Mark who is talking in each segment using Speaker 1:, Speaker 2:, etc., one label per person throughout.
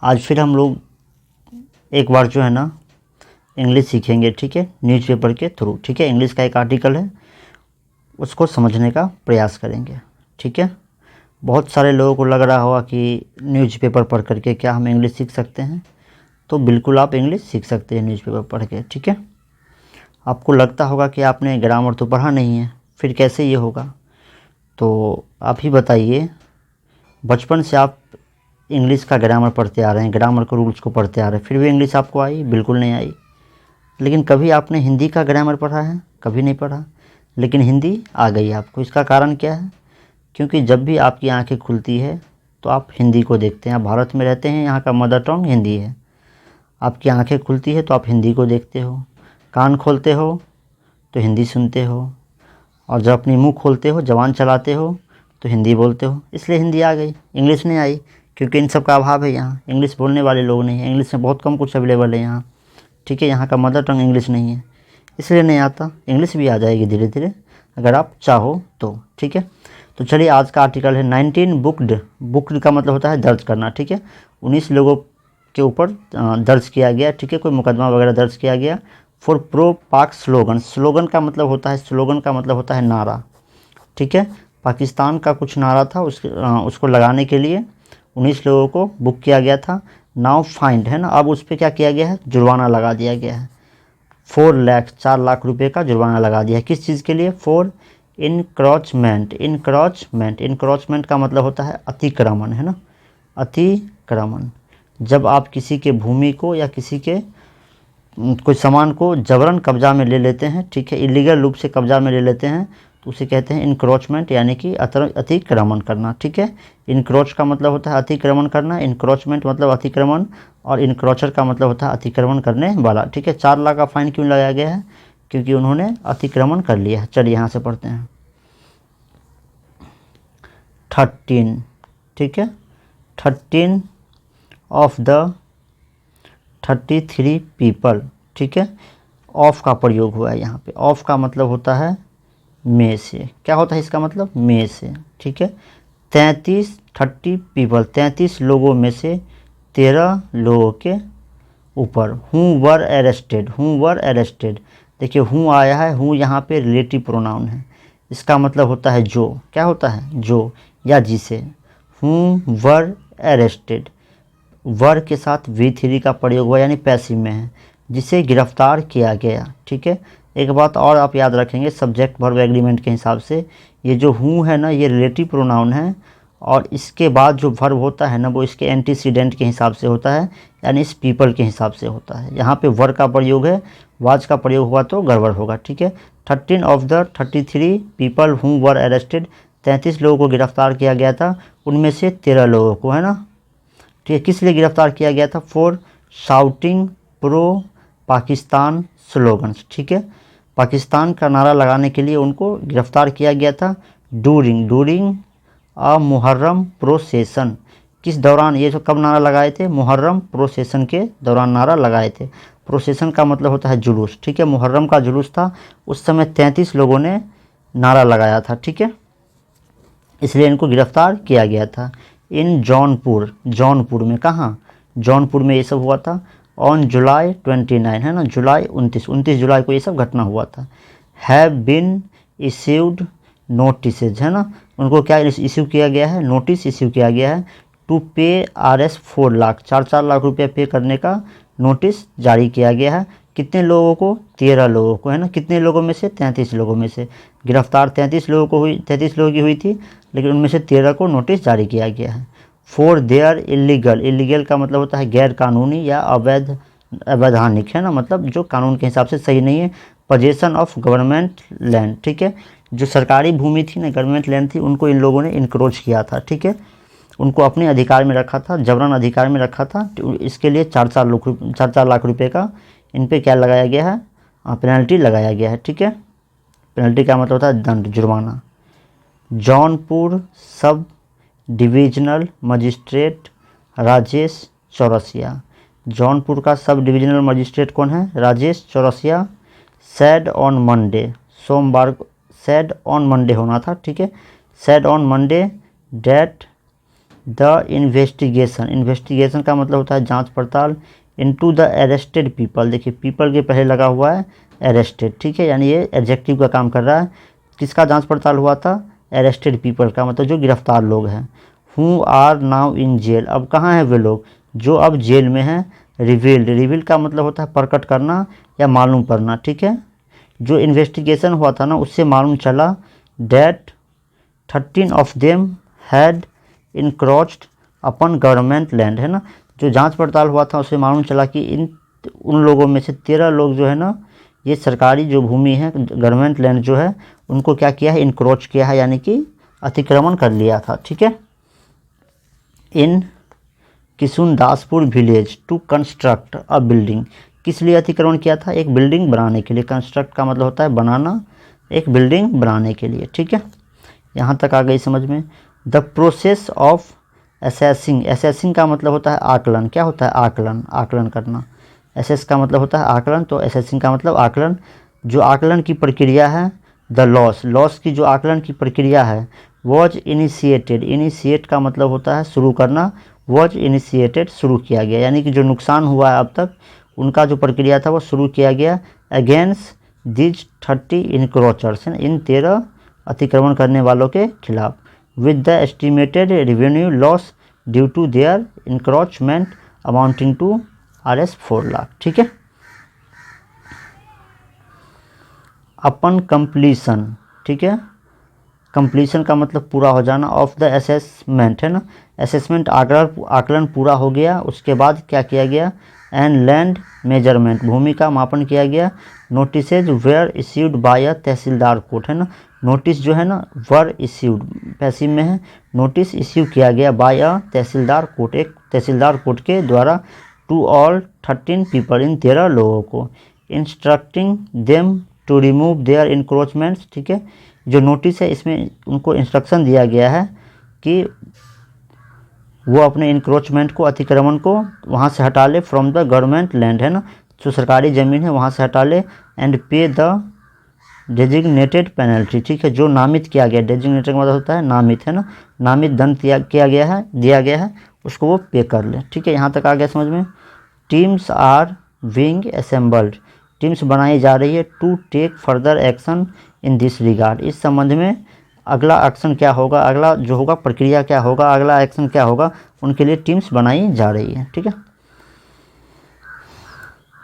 Speaker 1: आज फिर हम लोग एक बार जो है ना इंग्लिश सीखेंगे, ठीक है, न्यूज़पेपर के थ्रू, ठीक है। इंग्लिश का एक आर्टिकल है, उसको समझने का प्रयास करेंगे, ठीक है। बहुत सारे लोगों को लग रहा होगा कि न्यूज़पेपर पढ़ करके क्या हम इंग्लिश सीख सकते हैं, तो बिल्कुल आप इंग्लिश सीख सकते हैं न्यूज़पेपर पढ़ के, ठीक है। आपको लगता होगा कि आपने ग्रामर तो पढ़ा नहीं है, फिर कैसे ये होगा। तो आप ही बताइए, बचपन से आप इंग्लिश का ग्रामर पढ़ते आ रहे हैं, ग्रामर के रूल्स को पढ़ते आ रहे हैं, फिर भी इंग्लिश आपको आई? बिल्कुल नहीं आई। लेकिन कभी आपने हिंदी का ग्रामर पढ़ा है? कभी नहीं पढ़ा, लेकिन हिंदी आ गई आपको। इसका कारण क्या है? क्योंकि जब भी आपकी आंखें खुलती है तो आप हिंदी को देखते हैं। आप भारत में रहते हैं, यहाँ का मदर टंग हिंदी है। आपकी आंखें खुलती है तो आप हिंदी को देखते हो, कान खोलते हो तो हिंदी सुनते हो, और जब अपनी मुंह खोलते हो, जबान चलाते हो, तो हिंदी बोलते हो। इसलिए हिंदी आ गई, इंग्लिश नहीं आई, क्योंकि इन सब का अभाव है यहाँ। इंग्लिश बोलने वाले लोग नहीं हैं, इंग्लिश में बहुत कम कुछ अवेलेबल है यहाँ, ठीक है। यहाँ का मदर टंग इंग्लिश नहीं है, इसलिए नहीं आता। इंग्लिश भी आ जाएगी धीरे धीरे, अगर आप चाहो तो, ठीक है। तो चलिए, आज का आर्टिकल है 19 बुक्ड। बुक्ड का मतलब होता है दर्ज करना, ठीक है। 19 लोगों के ऊपर दर्ज किया गया, ठीक है, कोई मुकदमा वगैरह दर्ज किया गया। फॉर प्रो पाक स्लोगन। स्लोगन का मतलब होता है, स्लोगन का मतलब होता है नारा, ठीक है। पाकिस्तान का कुछ नारा था, उसको लगाने के लिए 19 लोगों को बुक किया गया था। नाउ फाइंड है ना, अब उस पर क्या किया गया है? जुर्माना लगा दिया गया है। 4 लाख, 4 लाख रुपए का जुर्माना लगा दिया है। किस चीज़ के लिए? For encroachment. इनक्रोचमेंट, इनक्रोचमेंट का मतलब होता है अतिक्रमण, है ना, अतिक्रमण। जब आप किसी के भूमि को या किसी के कोई सामान को जबरन कब्जा में ले लेते हैं, ठीक है, इलीगल रूप से कब्जा में ले लेते हैं, तो उसे कहते हैं इनक्रोचमेंट, यानी कि अतिक्रमण करना, ठीक है। इनक्रोच का मतलब होता है अतिक्रमण करना, इनक्रोचमेंट मतलब अतिक्रमण, और इनक्रोचर का मतलब होता है अतिक्रमण करने वाला, ठीक है। 4 लाख का फाइन क्यों लगाया गया है? क्योंकि उन्होंने अतिक्रमण कर लिया है। चलिए यहाँ से पढ़ते हैं। 13, ठीक है, 13 ऑफ द 33 पीपल, ठीक है। ऑफ का प्रयोग हुआ है यहाँ पे। ऑफ का मतलब होता है में से। क्या होता है इसका मतलब? में से, ठीक है। 30 पीपल, 33 लोगों में से 13 लोगों के ऊपर। हूँ वर अरेस्टेड, हूँ वर अरेस्टेड। देखिए, हूँ आया है, हूँ यहाँ पे रिलेटिव प्रोनाउन है, इसका मतलब होता है जो। क्या होता है? जो या जिसे। हूँ वर अरेस्टेड, वर के साथ V3 का प्रयोग हुआ, यानी पैसिव में है, जिसे गिरफ्तार किया गया, ठीक है। एक बात और आप याद रखेंगे, सब्जेक्ट वर्ब एग्रीमेंट के हिसाब से ये जो हूँ है ना, ये रिलेटिव प्रोनाउन है, और इसके बाद जो वर्ब होता है ना, वो इसके एंटीसीडेंट के हिसाब से होता है, यानी इस पीपल के हिसाब से होता है। यहाँ पे वर का प्रयोग है, वाज का प्रयोग हुआ तो गड़बड़ होगा, ठीक है। 13 of the 33 people who were arrested, 33 लोगों को गिरफ्तार किया गया था, उनमें से 13 लोगों को, है ना, ठीक है। किस लिए गिरफ्तार किया गया था? For shouting pro Pakistan slogans, ठीक है। पाकिस्तान का नारा लगाने के लिए उनको गिरफ्तार किया गया था। डूरिंग अ मुहर्रम प्रोसेसन। किस दौरान? ये जो कब नारा लगाए थे? मुहर्रम प्रोसेसन के दौरान नारा लगाए थे। प्रोसेसन का मतलब होता है जुलूस, ठीक है। मुहर्रम का जुलूस था, उस समय 33 लोगों ने नारा लगाया था, ठीक है, इसलिए इनको गिरफ्तार किया गया था। इन जौनपुर, जौनपुर में, कहाँ? जौनपुर में ये सब हुआ था। ऑन जुलाई 29, है ना, जुलाई 29 जुलाई को ये सब घटना हुआ था। हैव बिन इश्यूड नोटिसेज, है ना, उनको क्या इश्यू किया गया है? नोटिस इश्यू किया गया है। टू पे RS 4 लाख, 4 लाख रुपया पे करने का नोटिस जारी किया गया है। कितने लोगों को? 13 लोगों को, है ना। कितने लोगों में से? 33 लोगों में से। गिरफ्तार 33 लोगों को हुई, 33 लोगों की हुई थी, लेकिन उनमें से 13 को नोटिस जारी किया गया है। फॉर देयर इलीगल, इलीगल का मतलब होता है गैर कानूनी या अवैध, अवैधानिक, है ना, मतलब जो कानून के हिसाब से सही नहीं है। पोजेसन ऑफ गवर्नमेंट लैंड, ठीक है, जो सरकारी भूमि थी ना, गवर्नमेंट लैंड थी, उनको इन लोगों ने इनक्रोच किया था, ठीक है, उनको अपने अधिकार में रखा था, जबरन अधिकार में रखा था। तो इसके लिए 4 लाख रुपए का इन पे क्या लगाया गया है? पेनल्टी लगाया गया है, ठीक है। पेनल्टी का मतलब होता है दंड, जुर्माना। Jaunpur sub divisional magistrate Rajesh Chaurasia. Jaunpur का सब डिविजनल मजिस्ट्रेट कौन है? Rajesh Chaurasia. Said on Monday, सोमवार सैड ऑन मंडे होना था, ठीक है। Said on Monday that the investigation, investigation का मतलब होता है जांच पड़ताल, इनटू द अरेस्टेड पीपल, देखिए पीपल के पहले लगा हुआ है अरेस्टेड, ठीक है, यानी ये एडजेक्टिव का काम कर रहा है। किसका जांच पड़ताल हुआ था? अरेस्टेड पीपल का, मतलब जो गिरफ्तार लोग हैं। Who are now in jail, अब कहाँ हैं वे लोग जो अब जेल में हैं। रिवील्ड, रिवील का मतलब होता है प्रकट करना या मालूम करना, ठीक है। जो इन्वेस्टिगेशन हुआ था ना उससे मालूम चला that 13 of them had encroached upon government land, है ना। जो जांच पड़ताल हुआ था उससे मालूम चला कि उन लोगों में से 13 लोग जो है ना ये सरकारी जो भूमि है गवर्नमेंट लैंड जो है उनको क्या किया है? इनक्रोच किया है, यानी कि अतिक्रमण कर लिया था, ठीक है। In Kishundaspur village to construct a building, किस लिए अतिक्रमण किया था? एक बिल्डिंग बनाने के लिए। कंस्ट्रक्ट का मतलब होता है बनाना, एक बिल्डिंग बनाने के लिए, ठीक है। यहाँ तक आ गई समझ में। The process of assessing, assessing का मतलब होता है आकलन। क्या होता है? आकलन, आकलन करना। असेस का मतलब होता है आकलन, तो असेसिंग का मतलब आकलन। जो आकलन की प्रक्रिया है, द लॉस, लॉस की जो आकलन की प्रक्रिया है, वॉज इनिशिएटेड, इनिशिएट का मतलब होता है शुरू करना, वॉज इनिशिएटेड शुरू किया गया, यानी कि जो नुकसान हुआ है अब तक उनका जो प्रक्रिया था वो शुरू किया गया अगेंस्ट दिज 30 इनक्रोचर्स, इन 13 अतिक्रमण करने वालों के खिलाफ, with the estimated revenue loss due to their encroachment amounting to Rs 4 lakh, ठीक है। अपन कंप्लीशन, ठीक है, कंप्लीशन का मतलब पूरा हो जाना, ऑफ द असेसमेंट, है ना। असेसमेंट आकलन पूरा हो गया, उसके बाद क्या किया गया? एंड लैंड मेजरमेंट, भूमि का मापन किया गया। Notices were issued by a tehsildar court, है ना। नोटिस जो है ना वर इश्यूड पैसिव में है, नोटिस इश्यू किया गया बाय अ तहसीलदार कोर्ट, एक तहसीलदार कोर्ट के द्वारा, टू ऑल 13 पीपल, इन 13 लोगों को, instructing them to remove their encroachments, ठीक है। जो नोटिस है इसमें उनको इंस्ट्रक्शन दिया गया है कि वो अपने इंक्रोचमेंट को, अतिक्रमण को वहाँ से हटा ले, फ्रॉम द गवर्नमेंट लैंड, है ना, जो सरकारी ज़मीन है वहाँ से हटा ले, एंड पे द डेजिग्नेटेड पेनल्टी, ठीक है, जो नामित किया गया, डेजिग्नेटेड का मतलब होता है नामित, है ना, नामित दंड किया गया है, दिया गया है, उसको वो पे कर ले, ठीक है। यहाँ तक आ गया समझ में। Teams are being assembled, teams बनाई जा रही है to take further action in this regard, इस संबंध में अगला एक्शन क्या होगा, अगला जो होगा प्रक्रिया क्या होगा, अगला एक्शन क्या होगा, उनके लिए टीम्स बनाई जा रही है, ठीक है।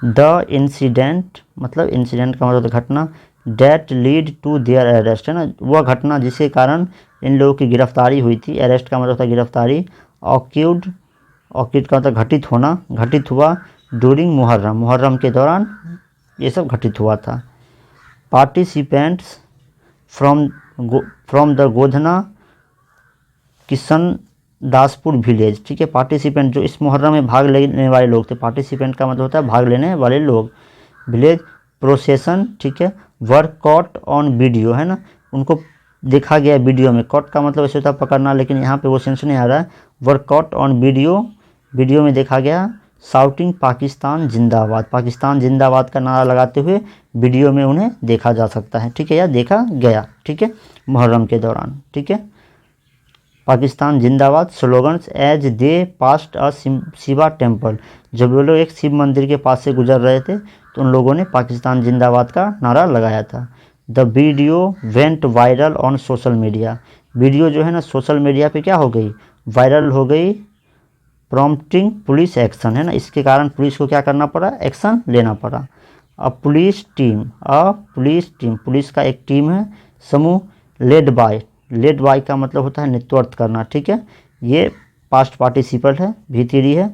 Speaker 1: द इंसिडेंट, मतलब इंसिडेंट का मतलब घटना, that lead to their arrest, है ना, वह घटना जिसके कारण इन लोगों की गिरफ्तारी हुई थी। अरेस्ट का मतलब था गिरफ्तारी। ऑक्यूड, ऑक्यूड का मतलब घटित होना, घटित हुआ। ड्यूरिंग मुहर्रम, मुहर्रम के दौरान ये सब घटित हुआ था। Participants from the Godhna Kishandaspur village, ठीक है। पार्टिसिपेंट जो इस मुहर्रम में भाग लेने वाले लोग थे, पार्टिसिपेंट का मतलब होता है भाग लेने वाले लोग। विलेज प्रोसेसन, ठीक है, वर कॉट ऑन वीडियो, है ना, उनको देखा गया वीडियो में। कॉट का मतलब ऐसे होता है पकड़ना, लेकिन यहाँ पे वो सेंस नहीं आ रहा है। Were caught on video, video में देखा गया शाउटिंग पाकिस्तान जिंदाबाद, पाकिस्तान जिंदाबाद का नारा लगाते हुए वीडियो में उन्हें देखा जा सकता है, ठीक है, या देखा गया, ठीक है, मुहर्रम के दौरान, ठीक है। पाकिस्तान जिंदाबाद slogans as they passed a Shiva temple, जब वो लोग एक शिव मंदिर के पास से गुजर रहे थे तो उन लोगों ने पाकिस्तान जिंदाबाद का नारा लगाया था। The video went viral on social media, video जो है ना सोशल मीडिया पे क्या हो गई? वायरल हो गई। प्रॉम्प्टिंग पुलिस एक्शन, है ना, इसके कारण पुलिस को क्या करना पड़ा? एक्शन लेना पड़ा। अ पुलिस टीम, पुलिस का एक टीम है, समूह, लेड बाय का मतलब होता है नेतृत्व करना, ठीक है, ये पास्ट पार्टिसिपल है, भी3 है।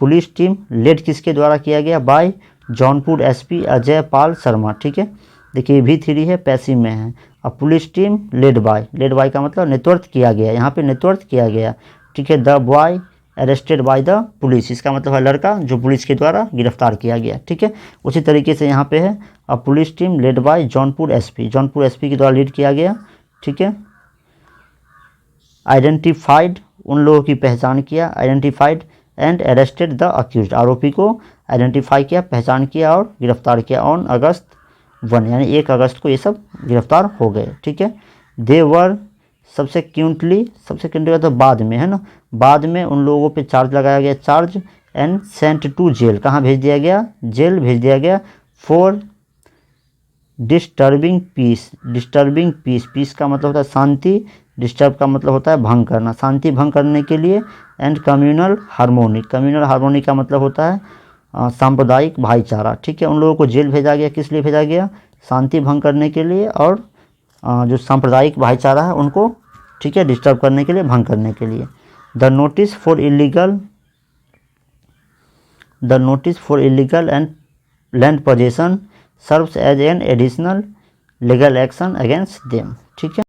Speaker 1: पुलिस टीम लेड किसके द्वारा किया गया? बाय जौनपुर एसपी अजय पाल शर्मा, ठीक है, देखिए भी3 है, पैसिव में है। अब पुलिस टीम लेड बाय का मतलब नेतृत्व किया गया, यहाँ पे नेतृत्व किया गया, ठीक है। The boy arrested by the police, इसका मतलब है लड़का जो पुलिस के द्वारा गिरफ्तार किया गया, ठीक है। उसी तरीके से यहाँ पे है अब police team led by Jaunpur SP के द्वारा लीड किया गया, ठीक है। आइडेंटिफाइड, उन लोगों की पहचान किया, identified and arrested the accused, आरोपी को आइडेंटिफाई किया, पहचान किया और गिरफ्तार किया ऑन अगस्त 1, यानी 1 अगस्त को ये सब गिरफ्तार हो गए, ठीक है। दे वर सबसेक्वेंटली का तो बाद में है ना, बाद में उन लोगों पे चार्ज लगाया गया, charge and sent to jail, कहाँ भेज दिया गया, जेल भेज दिया गया, फॉर डिस्टर्बिंग पीस, पीस का मतलब होता है शांति, डिस्टर्ब का मतलब होता है भंग करना, शांति भंग करने के लिए, एंड कम्युनल हार्मोनी का मतलब होता है सांप्रदायिक भाईचारा। ठीक है, उन लोगों को जेल भेजा गया, किस लिए भेजा गया, शांति भंग करने के लिए और जो सांप्रदायिक भाईचारा है उनको, ठीक है, डिस्टर्ब करने के लिए, भंग करने के लिए। The notice for illegal and land possession serves as an additional legal action against them. ठीक है।